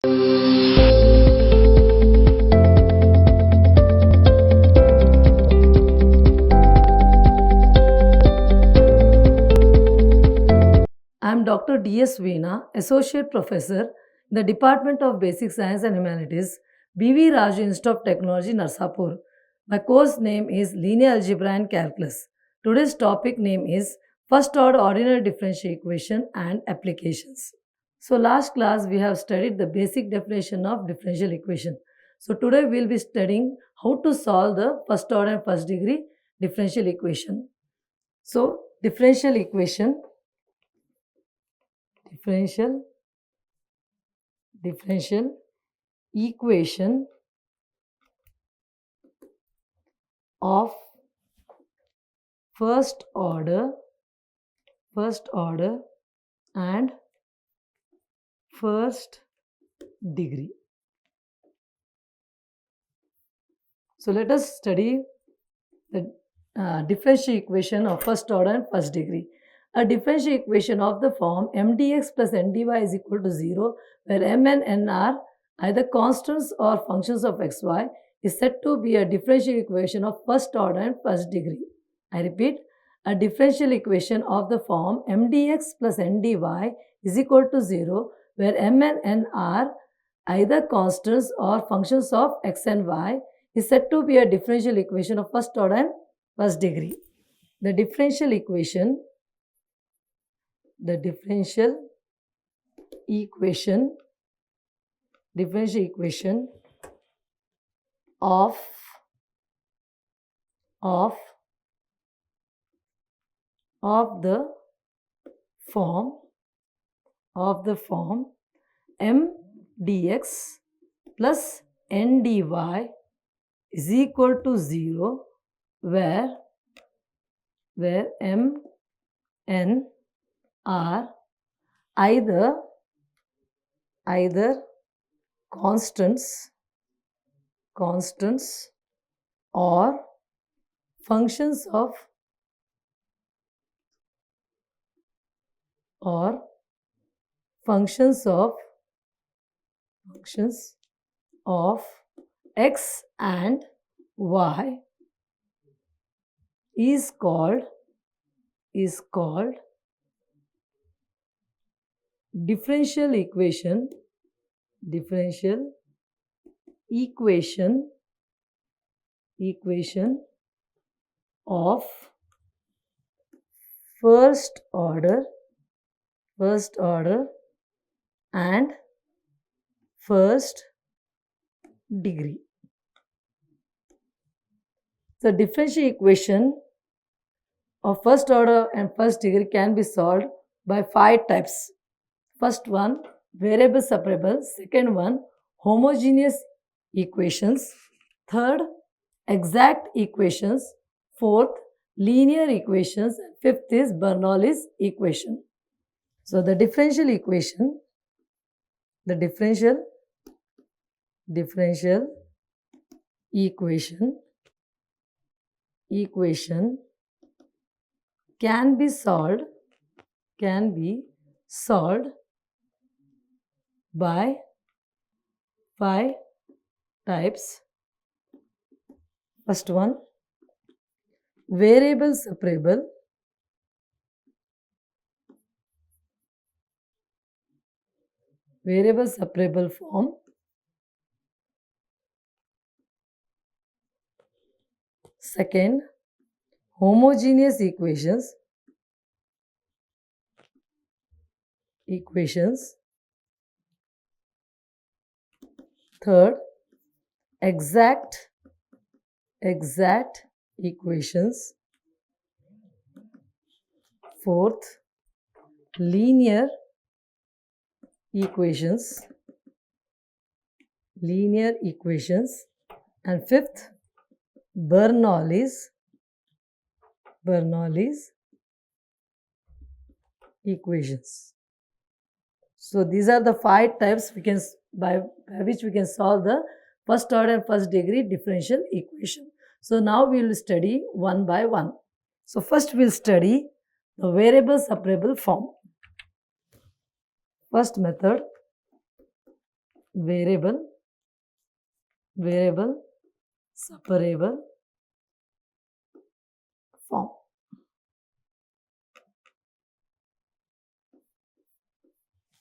I am Dr. D.S. Veena, Associate Professor in the Department of Basic Science and Humanities, B.V. Raju Institute of Technology, Narsapur. My course name is Linear Algebra and Calculus. Today's topic name is First Order Ordinary Differential Equation and Applications. So last class we have studied the basic definition of differential equation. So today we will be studying how to solve the first order and first degree differential equation. So differential equation equation of first order and first degree. So let us study the differential equation of first order and first degree. A differential equation of the form m dx plus n dy is equal to 0, where m and n are either constants or functions of xy, is said to be a differential equation of first order and first degree. I repeat, a differential equation of the form m dx plus n dy is equal to 0, where m and n are either constants or functions of x and y, is said to be a differential equation of first order and first degree. The differential equation of the form m dx plus n dy is equal to 0, where m, n are either constants or functions of x and y, is called differential equation of first order and first degree. The differential equation of first order and first degree can be solved by 5 types. First one, variable separable. Second one, homogeneous equations. Third, exact equations. Fourth, linear equations. Fifth is Bernoulli's equation. So the differential equation can be solved by 5 types. First one, variable separable. Form. Second, homogeneous equations. Third, exact equations. Fourth, linear equations. And fifth, Bernoulli's equations. So these are the 5 types by which we can solve the first order and first degree differential equation. So now we will study one by one. So first we will study the variable separable form. First method, variable separable form.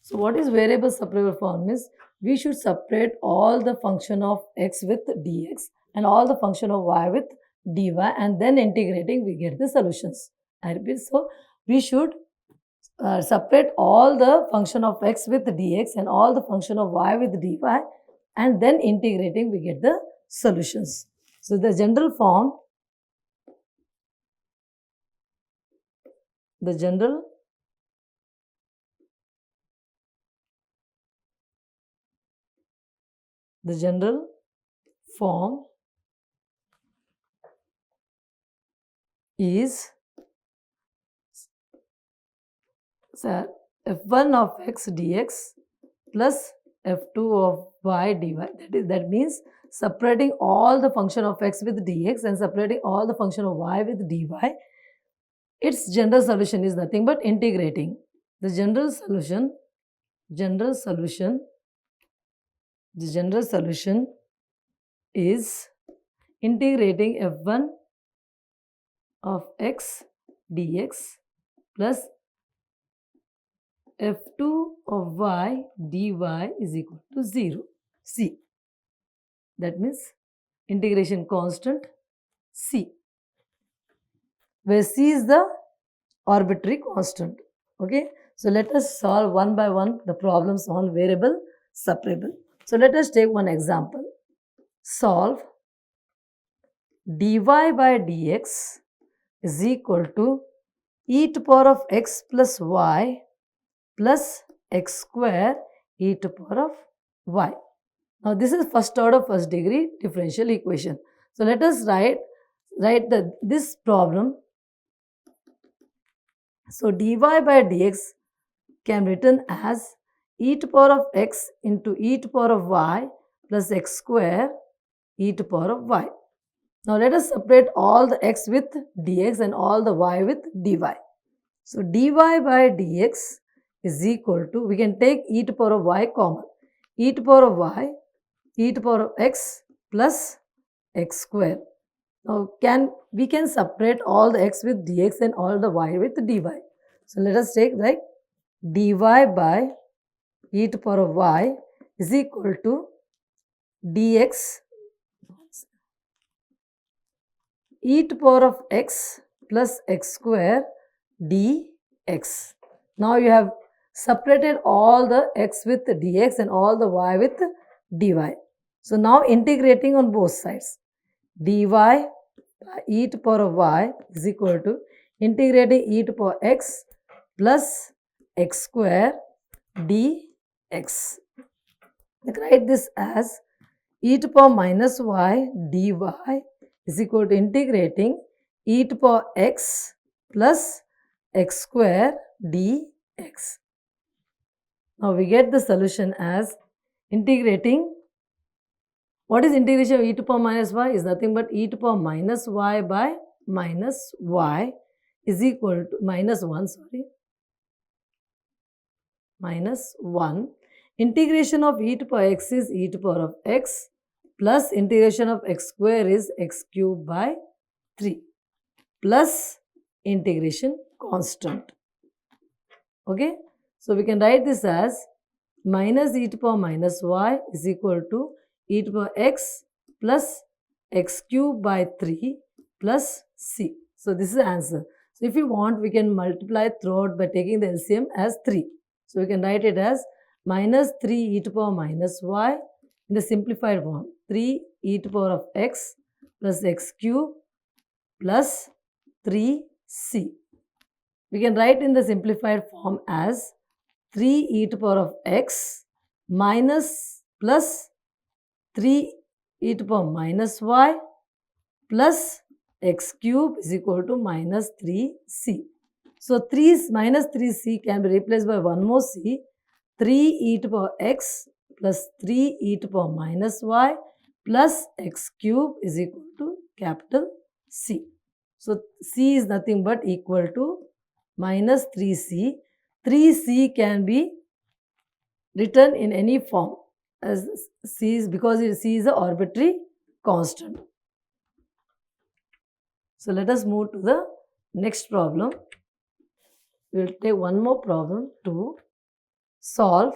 So what is variable separable form is we should separate all the function of x with dx and all the function of y with dy, and then integrating we get the solutions. I repeat, so we should separate all the function of x with dx and all the function of y with dy, and then integrating we get the solutions. So the general form, the general form is f1 of x dx plus f2 of y dy. That means separating all the function of x with dx and separating all the function of y with dy. Its general solution is nothing but integrating. The general solution is integrating f1 of x dx plus f2 of y dy is equal to 0. C. That means integration constant C, where C is the arbitrary constant. Okay. So let us solve one by one the problems on variable separable. So let us take one example. Solve dy by dx is equal to e to power of x plus y plus x square e to power of y. Now this is first order first degree differential equation. So let us write this problem. So dy by dx can be written as e to power of x into e to power of y plus x square e to power of y. Now let us separate all the x with dx and all the y with dy. So dy by dx is equal to, we can take e to power of y common, e to power of y, e to power of x plus x square. Now we can separate all the x with dx and all the y with dy. So let us take like dy by e to power of y is equal to dx e to power of x plus x square dx. Now you have separated all the x with dx and all the y with dy. So now integrating on both sides, dy by e to power of y is equal to integrating e to power x plus x square dx. Write this as e to power minus y dy is equal to integrating e to power x plus x square dx. Now we get the solution as integrating. What is integration of e to power minus y? Is nothing but e to power minus y by minus y is equal to minus 1, minus 1. Integration of e to power x is e to power of x plus integration of x square is x cube by 3 plus integration constant. Okay. So we can write this as minus e to power minus y is equal to e to power x plus x cube by 3 plus c. So this is the answer. So if you want, we can multiply throughout by taking the LCM as 3. So we can write it as minus 3 e to power minus y in the simplified form, 3 e to power of x plus x cube plus 3c. We can write in the simplified form as 3 e to power of x minus plus 3 e to power minus y plus x cube is equal to minus 3c. So 3 minus 3c can be replaced by one more c, 3 e to power x plus 3 e to power minus y plus x cube is equal to capital C. So c is nothing but equal to minus 3c. 3c can be written in any form. as c is, because c is an arbitrary constant. So let us move to the next problem. We will take one more problem to solve.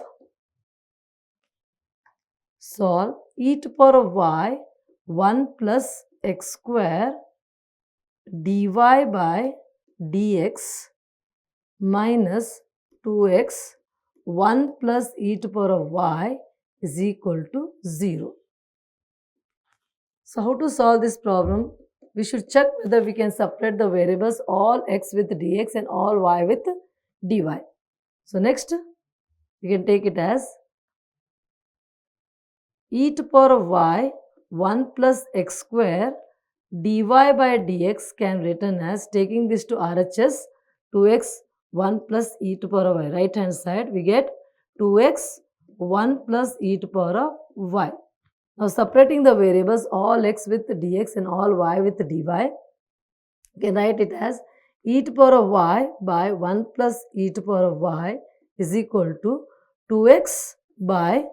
Solve e to power of y 1 plus x square dy by dx minus 2x 1 plus e to power of y is equal to 0. So how to solve this problem? We should check whether we can separate the variables all x with dx and all y with dy. So next we can take it as e to power of y 1 plus x square dy by dx can written as, taking this to RHS, 2x 1 plus e to power of y. Right hand side we get 2x 1 plus e to power of y. Now separating the variables all x with dx and all y with dy, we can write it as e to power of y by 1 plus e to power of y is equal to 2x by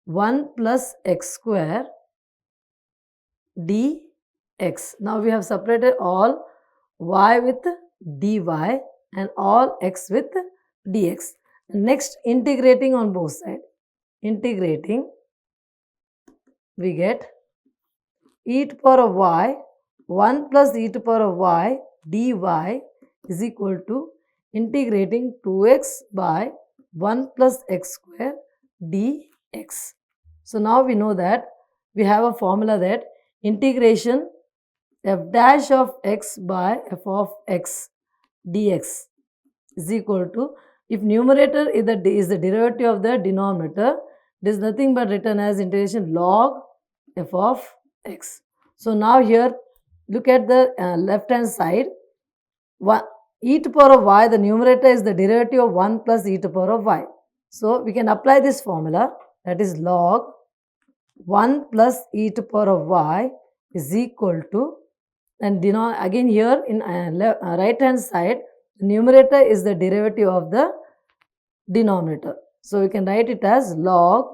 1 plus x square dx. Now we have separated all y with dy and all x with dx. Next, integrating on both sides. Integrating, we get e to power of y 1 plus e to power of y dy is equal to integrating 2x by 1 plus x square dx. So now we know that we have a formula that integration f dash of x by f of x dx is equal to, if numerator is the derivative of the denominator, it is nothing but written as integration log f of x. So now here look at the left hand side. E to power of y, the numerator is the derivative of 1 plus e to power of y. So we can apply this formula, that is log 1 plus e to power of y is equal to, and again here in right hand side, the numerator is the derivative of the denominator. So we can write it as log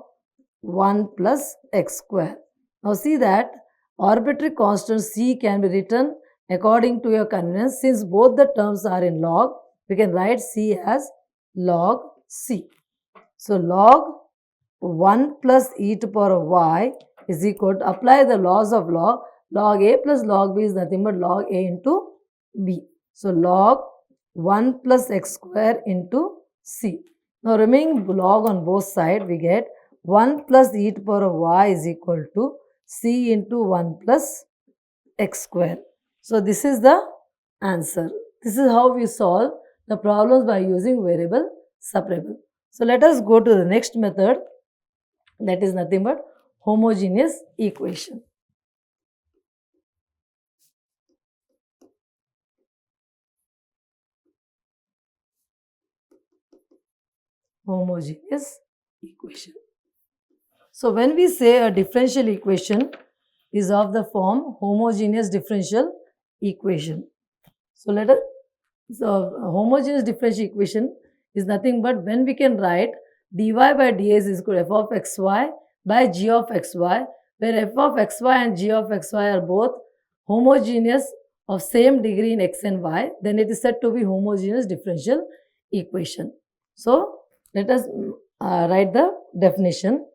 1 plus x square. Now see that arbitrary constant c can be written according to your convenience. Since both the terms are in log, we can write c as log c. So log 1 plus e to power of y is equal to, apply the laws of log. Log a plus log b is nothing but log a into b. So log 1 plus x square into c. Now remaining log on both sides, we get 1 plus e to power of y is equal to c into 1 plus x square. So this is the answer. This is how we solve the problems by using variable separable. So let us go to the next method, that is nothing but homogeneous equation. Homogeneous equation. So when we say a differential equation is of the form homogeneous differential equation. So a homogeneous differential equation is nothing but when we can write dy by dx is equal to f of xy by g of xy, where f of xy and g of xy are both homogeneous of same degree in x and y, then it is said to be homogeneous differential equation. So let us write the definition.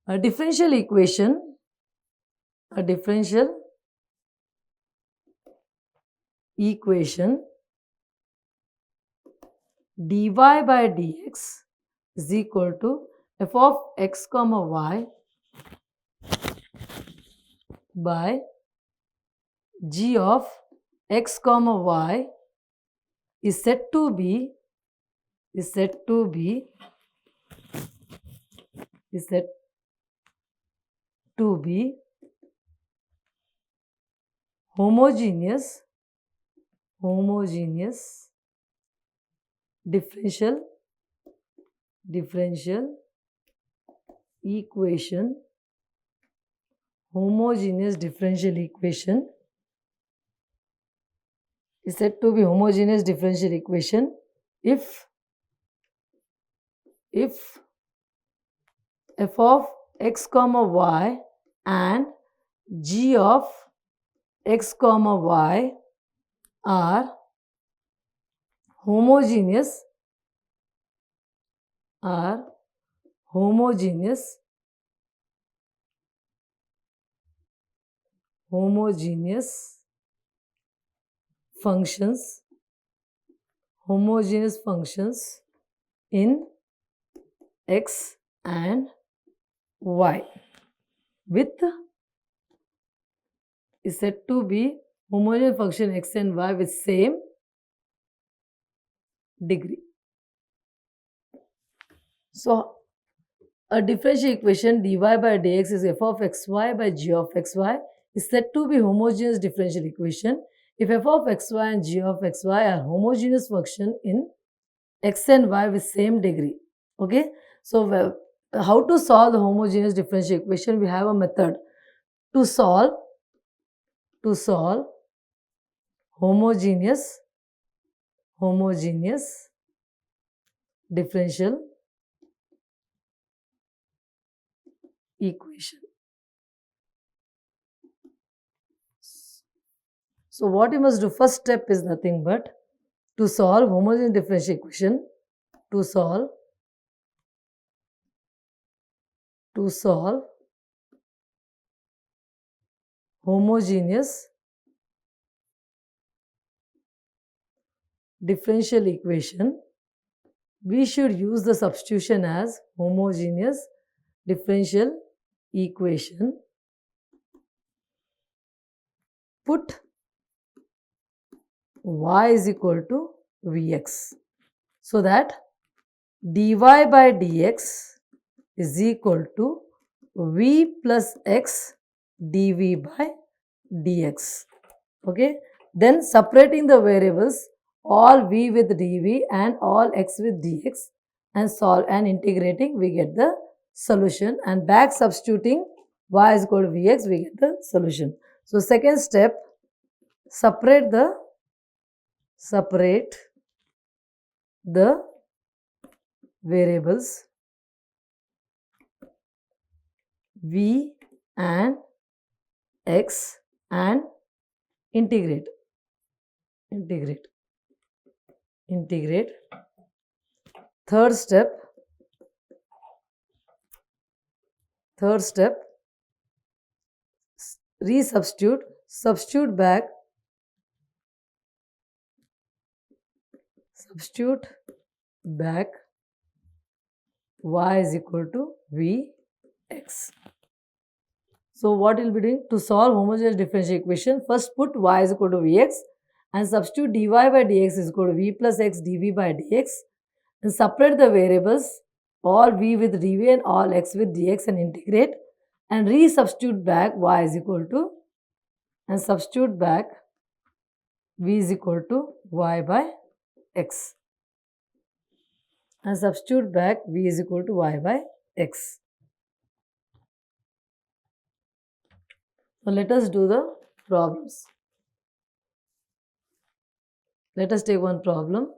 A differential equation, a differential equation dy by dx is equal to f of x comma y by g of x comma y is said to be homogeneous differential equation. Homogeneous differential equation is said to be homogeneous differential equation if f of x comma y and g of x comma y are homogeneous are homogeneous homogeneous functions homogeneous functions in x and y with is said to be homogeneous function x and y with same degree. So a differential equation dy by dx is f of xy by g of xy is said to be homogeneous differential equation if f of xy and g of xy are homogeneous function in x and y with same degree. Okay, so how to solve the homogeneous differential equation? We have a method to solve homogeneous differential equation. So what you must do, first step is nothing but to solve homogeneous differential equation, to solve homogeneous differential equation, we should use the substitution as homogeneous differential equation. Put y is equal to Vx so that dy by dx is equal to v plus x dv by dx. Okay, then separating the variables all v with dv and all x with dx and solve and integrating, we get the solution, and back substituting y is equal to vx, we get the solution. So second step, separate the variables v and x and integrate. Third step, substitute back y is equal to vx. So what we'll be doing to solve homogeneous differential equation, first put y is equal to vx and substitute dy by dx is equal to v plus x dv by dx and separate the variables all v with dv and all x with dx and integrate and resubstitute back y is equal to and substitute back v is equal to y by x and substitute back v is equal to y by x. So let us do the problems. Let us take one problem.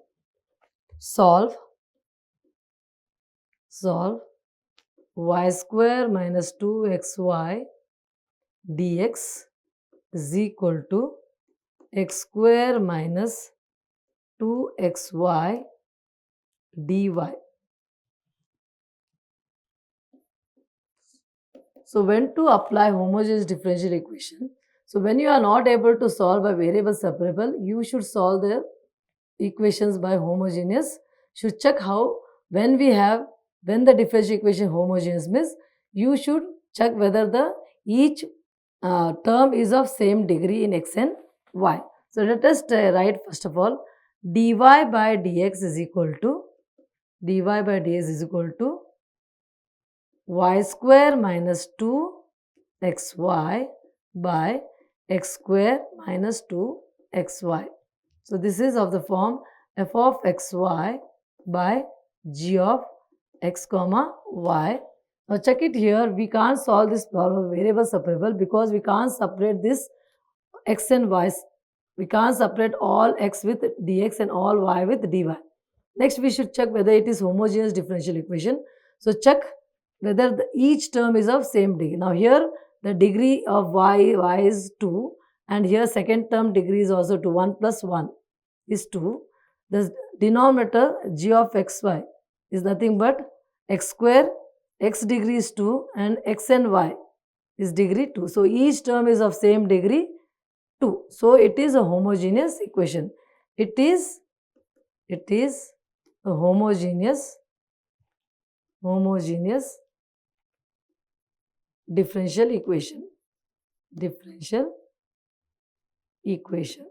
Solve y square minus 2xy dx is equal to x square minus 2xy dy. So when to apply homogeneous differential equation? So when you are not able to solve by variable separable, you should solve the equations by homogeneous. Should check how when the differential equation homogeneous means you should check whether the each term is of same degree in x and y. So let us write first of all dy by dx is equal to y square minus 2xy by x square minus 2xy. So this is of the form f of xy by g of x comma y. Now check it here, we can't solve this problem variable separable because we can't separate this x and y. We can't separate all x with dx and all y with dy. Next we should check whether it is homogeneous differential equation. So check whether each term is of same degree. Now here the degree of y is 2, and here second term degree is also 2. 1 plus 1 is 2. The denominator g of xy is nothing but x square, x degree is 2 and x and y is degree 2. So each term is of same degree 2. So it is a homogeneous equation. It is a homogeneous differential equation. Differential equation.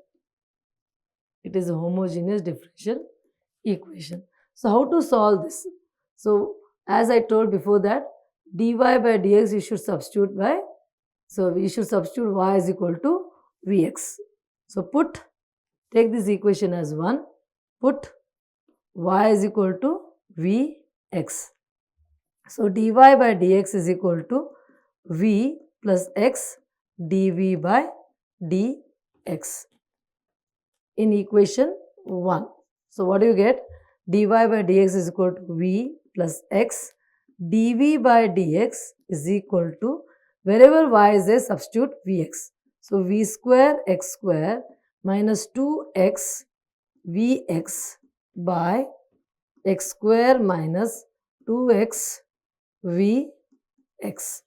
It is a homogeneous differential equation. So how to solve this? So as I told before that dy by dx you should substitute by, so we should substitute y is equal to vx. So take this equation as 1, put y is equal to vx. So dy by dx is equal to v plus x dv by dx in equation 1. So what do you get? Dy by dx is equal to v plus x dv by dx is equal to, wherever y is there, substitute vx. So v square x square minus 2x vx by x square minus 2x vx.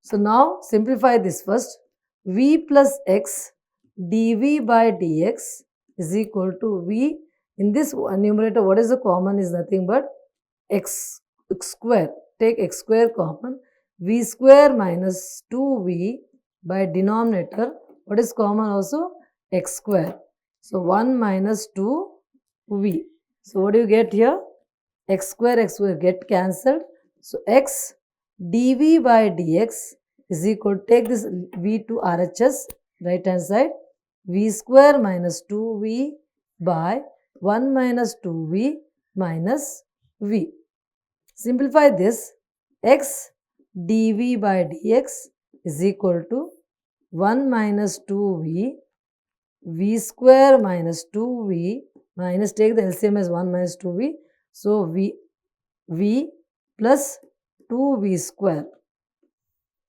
So now simplify this first. V plus x dv by dx is equal to v. In this numerator, what is the common is nothing but x square. Take x square common. V square minus 2v by denominator. What is common also? X square. So 1 minus 2v. So what do you get here? X square get cancelled. So x dv by dx is equal to, take this v to RHS, right hand side, v square minus 2v by 1 minus 2v minus v. Simplify this. X dv by dx is equal to 1 minus 2v, v square minus 2v minus, take the LCM as 1 minus 2v. So v plus 2v square.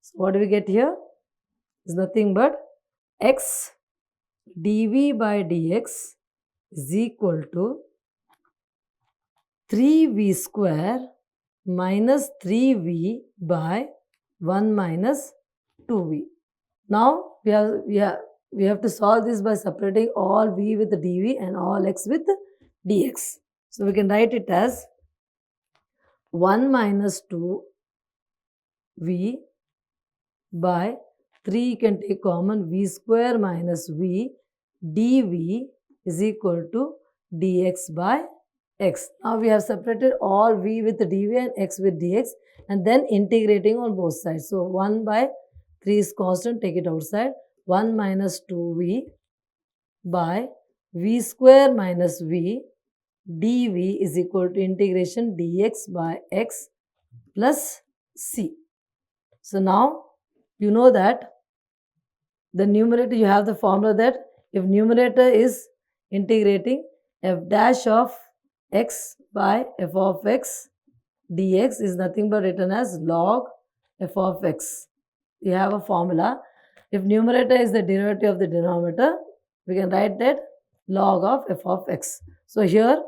So what do we get here? Is nothing but x dv by dx is equal to 3v square minus 3v by 1 minus 2v. Now we have to solve this by separating all v with dv and all x with dx. So we can write it as 1 minus 2v by 3, you can take common, v square minus v dv is equal to dx by x. Now we have separated all v with dv and x with dx and then integrating on both sides. So 1 by 3 is constant, take it outside. 1 minus 2v by v square minus v dv is equal to integration dx by x plus c. So now you know that the numerator, you have the formula that if numerator is integrating f dash of x by f of x dx is nothing but written as log f of x. You have a formula. If numerator is the derivative of the denominator, we can write that log of f of x. So here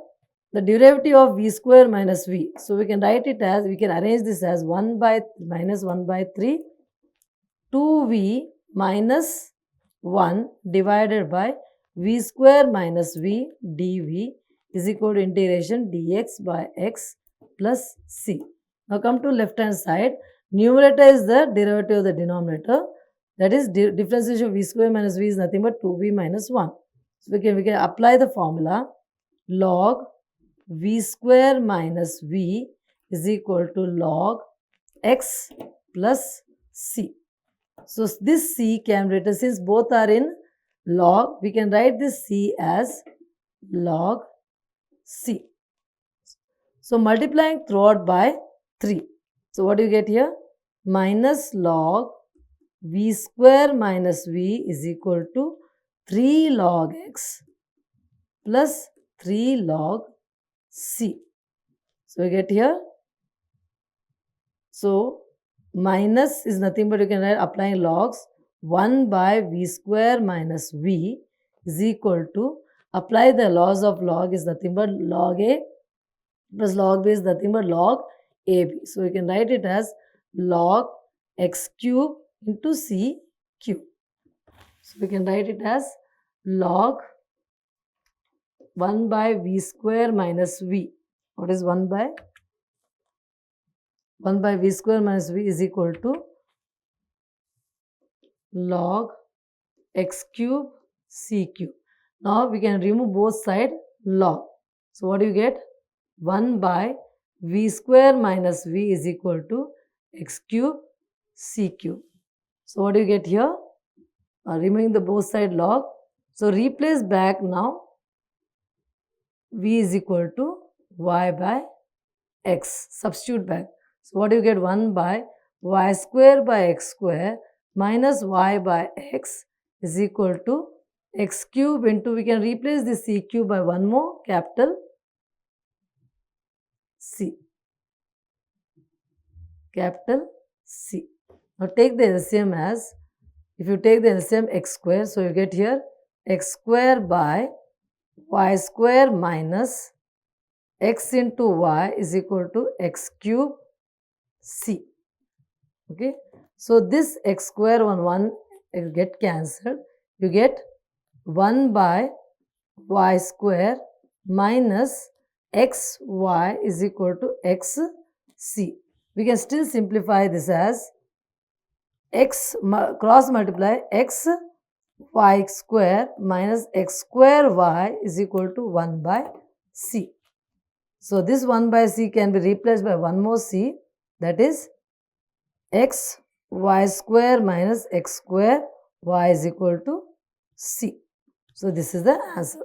the derivative of v square minus v. So we can write it as, we can arrange this as 1 by minus 1 by 3 2v minus 1 divided by v square minus v dv is equal to integration dx by x plus c. Now come to left hand side. Numerator is the derivative of the denominator. That is differentiation of v square minus v is nothing but 2v minus 1. So we can apply the formula log v square minus v is equal to log x plus c. So this c can be written, since both are in log, we can write this c as log c. So multiplying throughout by 3. So what do you get here? Minus log v square minus v is equal to 3 log x plus 3 log c. So we get here So minus is nothing but you can write applying logs 1 by v square minus v is equal to apply the laws of log is nothing but log a plus log b is nothing but log ab. So we can write it as log x cube into c cube. So we can write it as log 1 by v square minus v. What is 1 by v square minus v is equal to log x cube c cube. Now we can remove both side log. So what do you get? 1 by v square minus v is equal to x cube c cube. So what do you get here? Removing the both side log. So replace back now v is equal to y by x. Substitute back. So what do you get? 1 by y square by x square minus y by x is equal to x cube into, we can replace the c cube by one more capital C. Capital C. Now take the LCM as, if you take the LCM x square, so you get here x square by y square minus x into y is equal to x cube c. Okay. So this x square one will get cancelled. You get 1 by y square minus xy is equal to xc. We can still simplify this as x cross multiply x y square minus x square y is equal to 1 by c. So this 1 by c can be replaced by one more c, that is x y square minus x square y is equal to c. So this is the answer.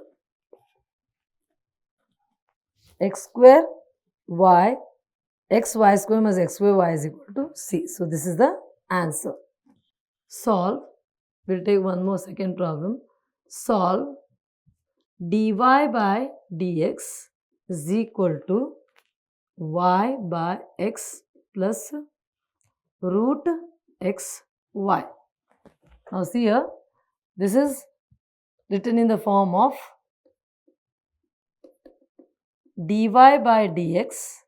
X square y, x y square minus x square y is equal to c. So this is the answer. Solve. We'll take one more second problem. Solve dy by dx is equal to y by x plus root x y. Now see here, this is written in the form of dy by dx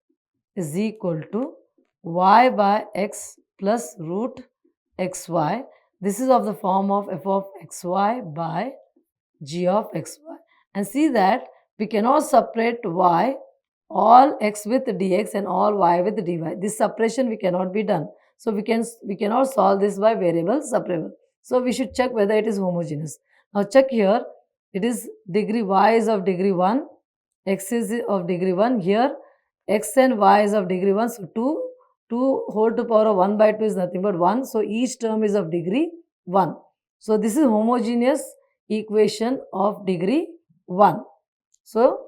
is equal to y by x plus root xy. This is of the form of f of xy by g of xy. And see that we cannot separate y, all x with dx and all y with dy. This separation we cannot be done. So we cannot solve this by variable separable. So we should check whether it is homogeneous. Now check here, it is degree, y is of degree 1, x is of degree 1. Here x and y is of degree 1. So 2 whole to power of 1 by 2 is nothing but 1. So each term is of degree 1. So this is homogeneous equation of degree 1. So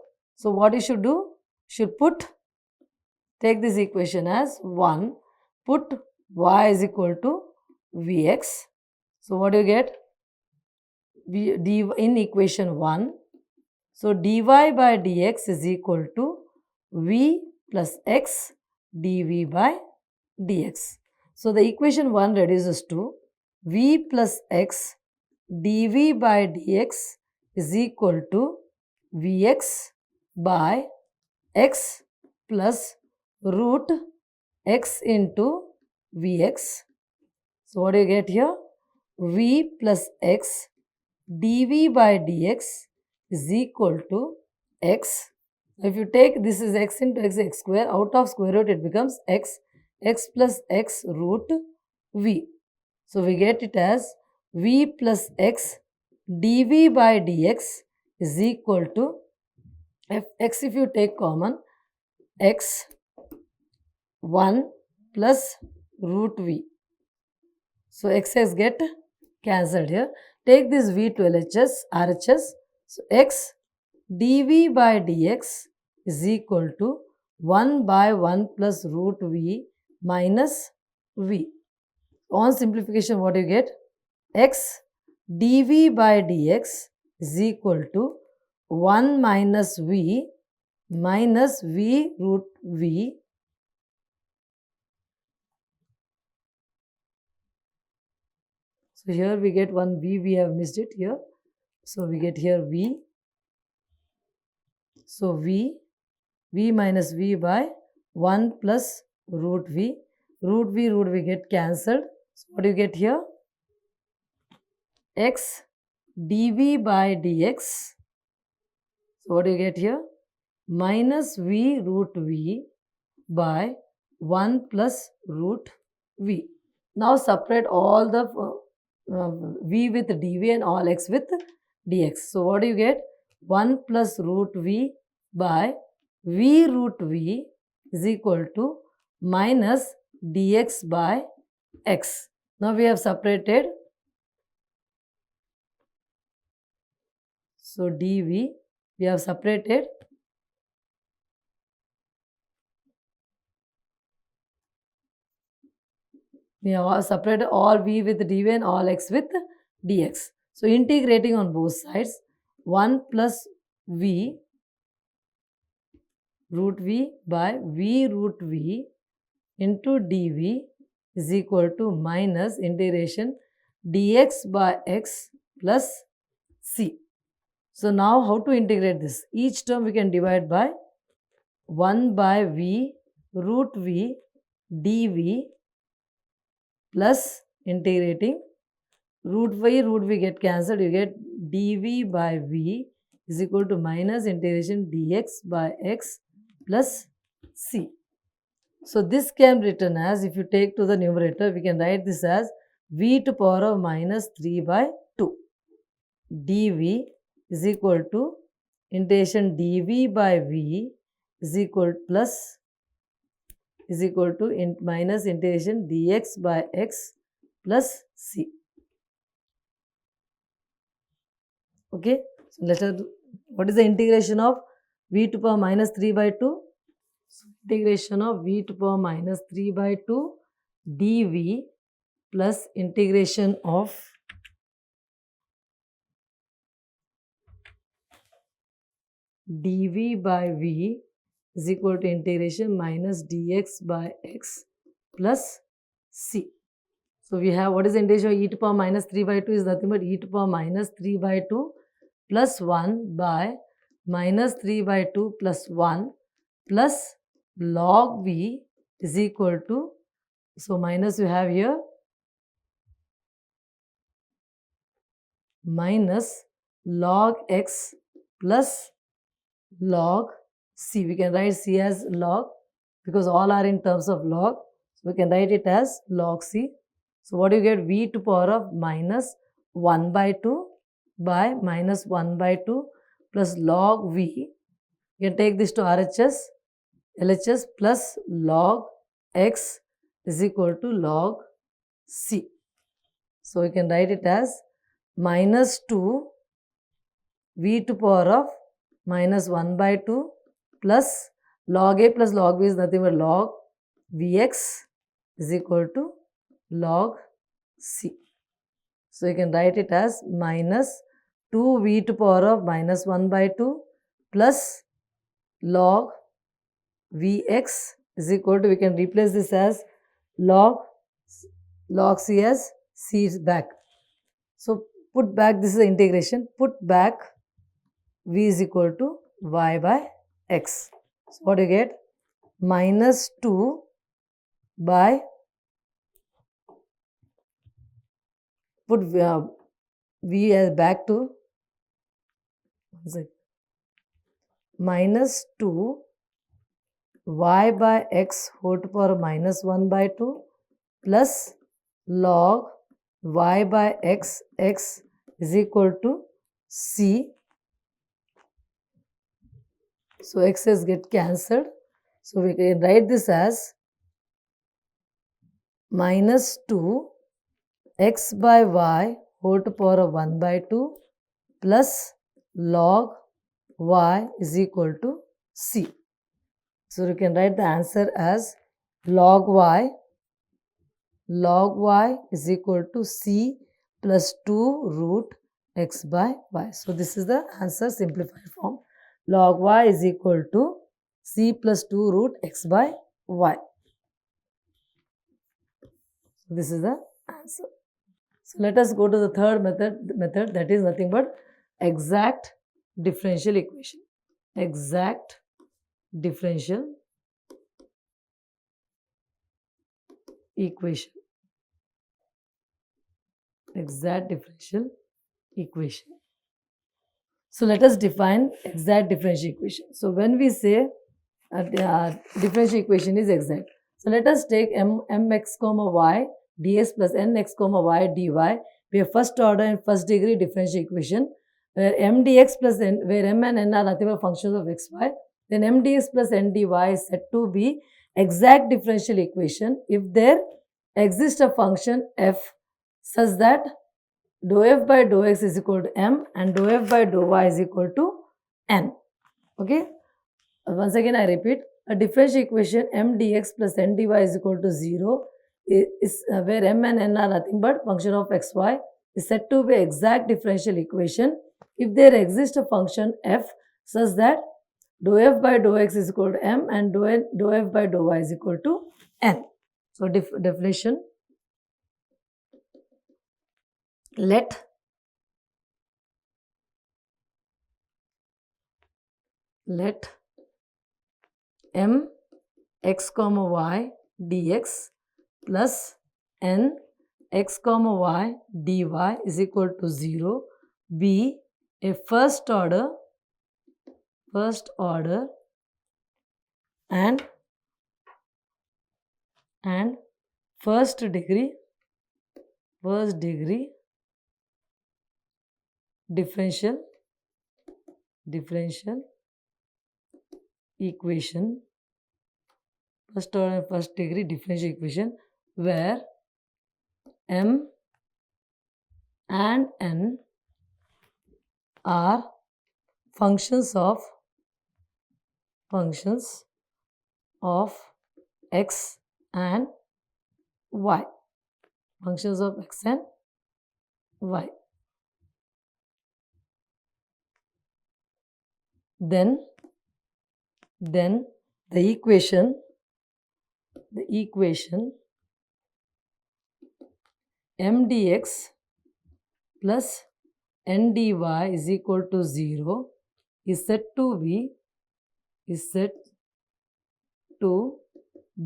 what you should do? Should take this equation as 1, put y is equal to vx. So what do you get? In equation 1. So dy by dx is equal to v plus x dv by dx. So the equation 1 reduces to v plus x dv by dx is equal to vx by x plus root x into vx. So what do you get here? V plus x dv by dx is equal to x. If you take this is x into x square, out of square root it becomes x plus x root v. So we get it as v plus x dv by dx is equal to x, if you take common, x 1 plus root v. So x's get cancelled here. Take this v to RHS. So x dv by dx is equal to 1 by 1 plus root v minus v. On simplification, what do you get? X dv by dx is equal to 1 minus v minus v root v So here we get one v, we have missed it here. So we get here v. So v minus v by 1 plus root v. Root v get cancelled. So what do you get here? X dv by dx. So what do you get here? Minus v root v by 1 plus root v. Now separate all the v with dv and all x with dx. So what do you get? 1 plus root v by v root v is equal to minus dx by x. Now we have separated. So dv we have separated. We have separated all v with dv and all x with dx. So integrating on both sides, 1 plus v root v by v root v into dv is equal to minus integration dx by x plus c. So now how to integrate this? Each term we can divide by 1 by v root v dv plus integrating root v get cancelled. You get dv by v is equal to minus integration dx by x plus c. So this can be written as, if you take to the numerator, we can write this as v to power of minus 3 by 2 dv is equal to integration dv by v is equal plus is equal to minus integration dx by x plus c. Okay, so let us do, what is the integration of v to power minus 3 by 2? So integration of v to power minus 3 by 2 dv plus integration of dv by v is equal to integration minus dx by x plus c. So we have, what is the integration of e to power minus 3 by 2 is nothing but e to power minus 3 by 2 plus 1 by minus 3 by 2 plus 1 plus log v is equal to, so minus you have here minus log x plus log c. We can write c as log because all are in terms of log. So we can write it as log c. So what do you get? V to power of minus 1 by 2 by minus 1 by 2 plus log v. You can take this to RHS, LHS plus log x is equal to log c. So we can write it as minus 2 v to power of minus 1 by 2 plus log a plus log b is nothing but log vx is equal to log c. So you can write it as minus 2v to power of minus 1 by 2 plus log vx is equal to, we can replace this as log c as c is back. So put back, this is the integration, put back v is equal to y by x. So what do you get? Minus 2 by, put v as back to minus 2 y by x whole to power minus 1 by 2 plus log y by x is equal to c. So x's get cancelled. So we can write this as minus 2 x by y whole to power of 1 by 2 plus log y is equal to c. So you can write the answer as log y is equal to c plus 2 root x by y. So this is the answer simplified form. Log y is equal to c plus 2 root x by y. This is the answer. So let us go to the third method that is nothing but exact differential equation. Exact differential equation. Exact differential equation. So let us define exact differential equation. So when we say differential equation is exact. So let us take mx comma y dx plus nx comma y dy be a first order and first degree differential equation where m dx plus n, where m and n are nothing but functions of xy, then m dx plus n dy is said to be exact differential equation if there exists a function f such that dou f by dou x is equal to m and dou f by dou y is equal to n. Okay. Once again, I repeat, a differential equation m dx plus n dy is equal to 0 is where m and n are nothing but function of xy is said to be exact differential equation if there exists a function f such that dou f by dou x is equal to m and dou f by dou y is equal to n. So, definition, let m x comma y dx plus n x comma y dy is equal to 0 be a first order and first degree differential equation, first order and first degree differential equation where m and n are functions of x and y, functions of x and y. Then the equation m dx plus n dy is equal to 0 is said to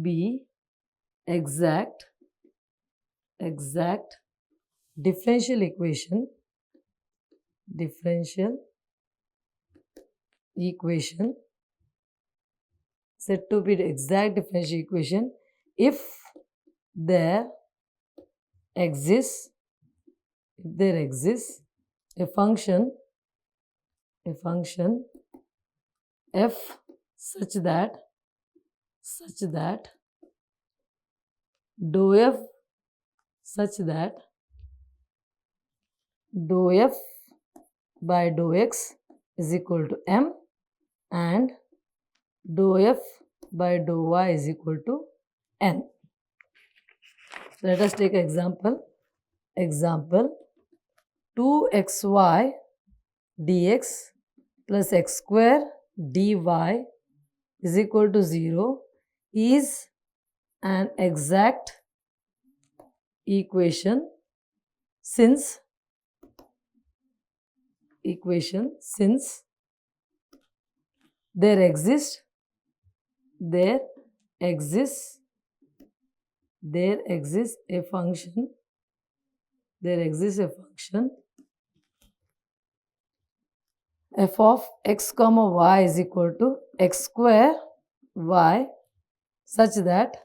be exact differential equation said to be the exact differential equation if there exists a function f such that dou f by dou x is equal to m and dou f by dou y is equal to n. So let us take example 2xy dx plus x square dy is equal to 0 is an exact equation since there exists a function f of x comma y is equal to x square y such that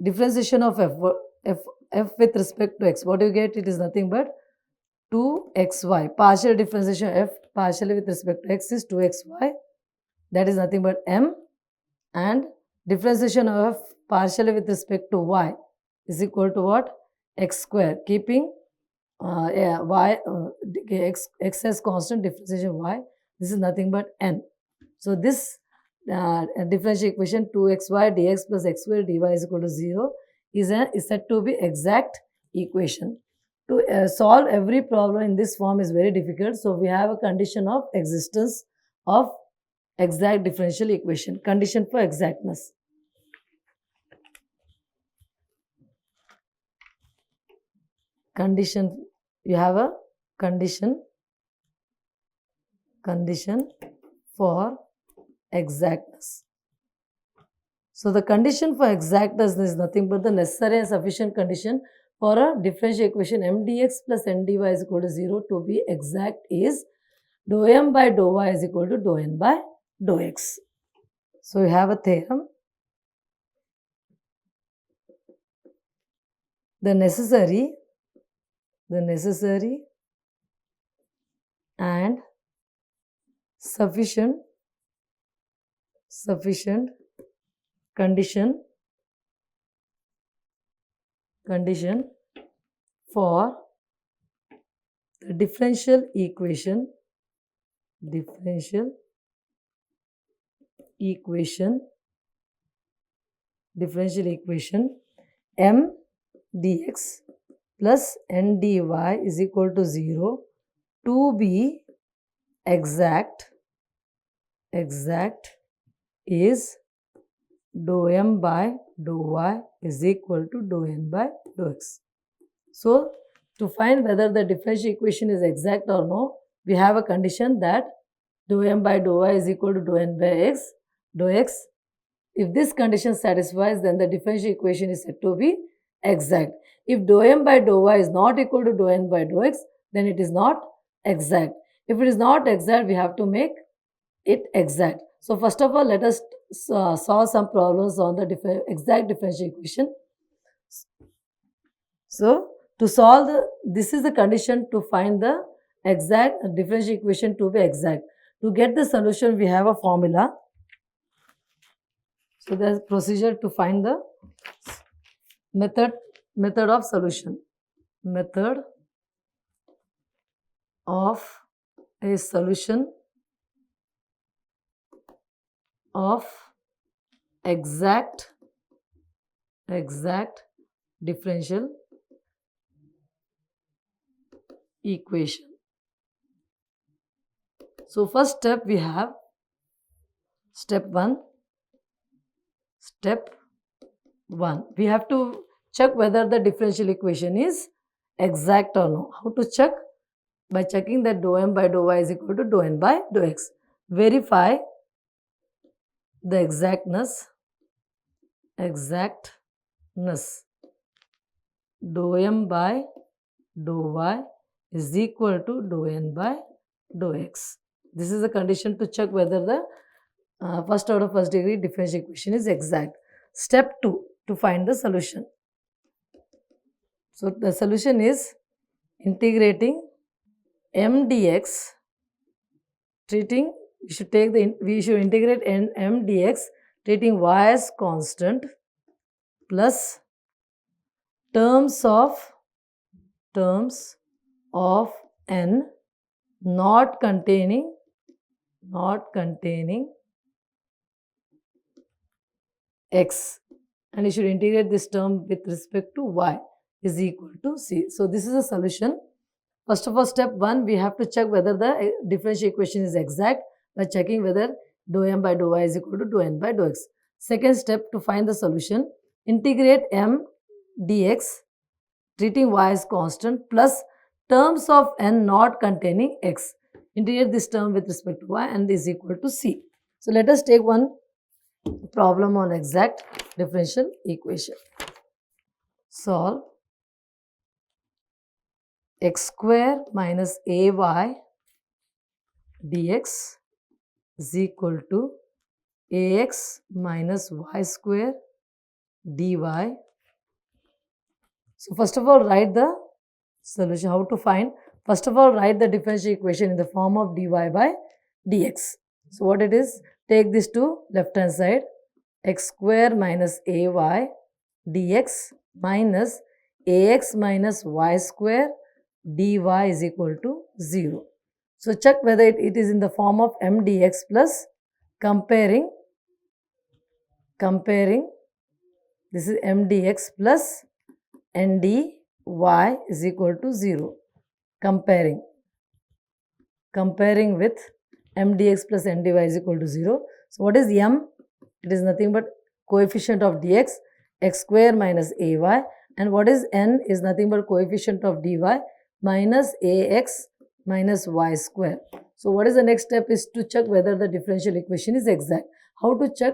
differentiation of f with respect to x, what you get, it is nothing but 2xy. Partial differentiation f partially with respect to x is 2xy, that is nothing but m, and differentiation of f partially with respect to y is equal to what? X square, keeping x as constant, differentiation y, this is nothing but n. So this differential equation 2xy dx plus x square dy is equal to 0 is said to be exact equation. To solve every problem in this form is very difficult, so we have a condition of existence of exact differential equation, condition for exactness. condition, you have a condition for exactness. So the condition for exactness is nothing but the necessary and sufficient condition for a differential equation m dx plus n dy is equal to 0 to be exact is dou m by dou y is equal to dou n by dou x. So you have a theorem. The necessary and sufficient condition for the differential equation m dx plus n dy is equal to 0 to be exact is dou m by dou y is equal to dou n by dou x. So to find whether the differential equation is exact or no, we have a condition that dou m by dou y is equal to dou n by dou x. If this condition satisfies, then the differential equation is said to be exact. If dou m by dou y is not equal to dou n by dou x, then it is not exact. If it is not exact, we have to make it exact. So first of all, let us solve some problems on the exact differential equation. So to solve this is the condition to find the exact differential equation to be exact. To get the solution, we have a formula. So there's procedure to find the method of solution. Method of a solution of exact differential equation. So first step we have step 1. We have to check whether the differential equation is exact or no. How to check? By checking that dou m by dou y is equal to dou n by dou x. Verify the exactness. Dou m by dou y is equal to dou n by dou x. This is a condition to check whether the first order first degree differential equation is exact. Step 2, to find the solution. So the solution is integrating m dx, we should integrate m dx treating y as constant plus terms of n not containing x, and you should integrate this term with respect to y is equal to c. So this is a solution. First of all, step 1, we have to check whether the differential equation is exact by checking whether dou m by dou y is equal to dou n by dou x. Second step, to find the solution, integrate m dx treating y as constant plus terms of n not containing x. Integrate this term with respect to y and is equal to c. So let us take one problem on exact differential equation. Solve x square minus ay dx is equal to ax minus y square dy. So first of all, write the solution. How to find? First of all, write the differential equation in the form of dy by dx. So what it is? Take this to left hand side. X square minus ay dx minus ax minus y square dy is equal to 0. So check whether it is in the form of m dx plus comparing this is m dx plus n dy is equal to 0. Comparing with m dx plus n dy is equal to 0. So what is m? It is nothing but coefficient of dx, x square minus ay, And what is n is nothing but coefficient of dy minus ax minus y square. So what is the next step is to check whether the differential equation is exact. How to check?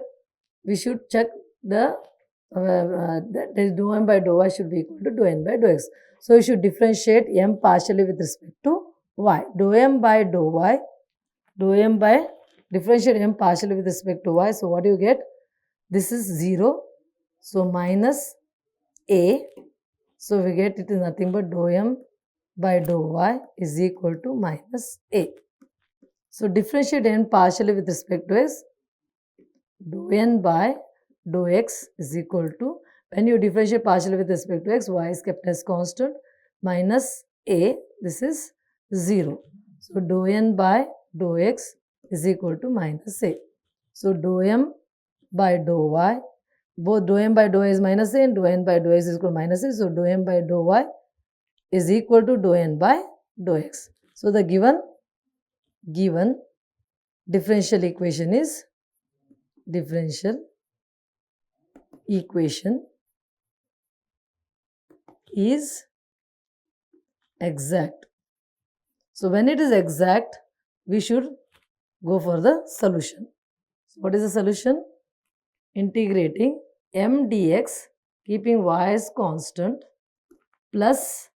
We should check the that is dou m by dou y should be equal to dou n by dou x. So you should differentiate m partially with respect to y. Dou m by dou y, dou m by differentiate m partially with respect to y. So what do you get? This is 0. So minus a. So we get it is nothing but dou m by dou y is equal to minus a. So differentiate n partially with respect to x. Dou n by dou x is equal to, when you differentiate partially with respect to x, y is kept as constant, minus a, this is 0. So dou n by dou x is equal to minus a. So dou m by dou y, both dou m by dou y is minus a and dou n by dou x is equal to minus a. So dou m by dou y is equal to dou n by dou x. So the given differential equation is exact. So when it is exact, we should go for the solution. So what is the solution? Integrating m dx, keeping y as constant, plus,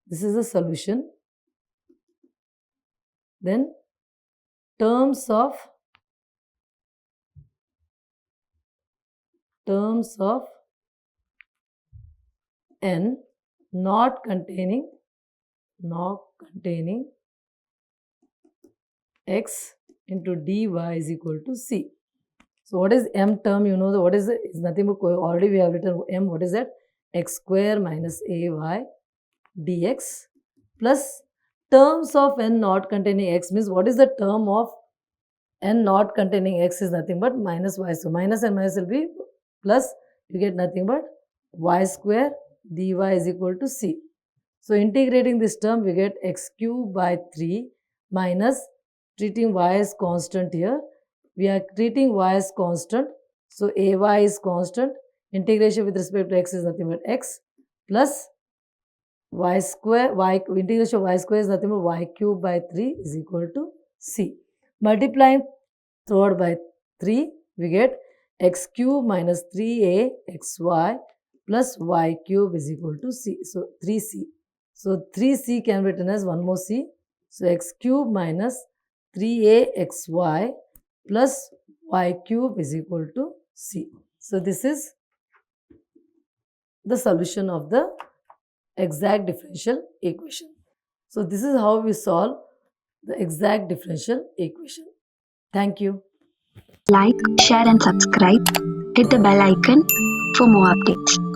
this is the solution, then terms of n not containing x into dy is equal to c. So what is m term? You know what is it? It's nothing but already we have written m. What is that? X square minus ay dx plus terms of n not containing x means what is the term of n not containing x is nothing but minus y. So minus and minus will be plus, you get nothing but y square dy is equal to c. So integrating this term, we get x cube by 3 minus, treating y as constant here. We are treating y as constant. So ay is constant. Integration with respect to x is nothing but x plus y square, integration of y square is nothing but y cube by 3 is equal to c. Multiplying third by 3, we get x cube minus 3a xy plus y cube is equal to c. So 3c. So 3c can be written as one more c. So x cube minus 3a xy plus y cube is equal to c. So this is the solution of the exact differential equation. So this is how we solve the exact differential equation. Thank you. Like, share and subscribe. Hit the bell icon for more updates.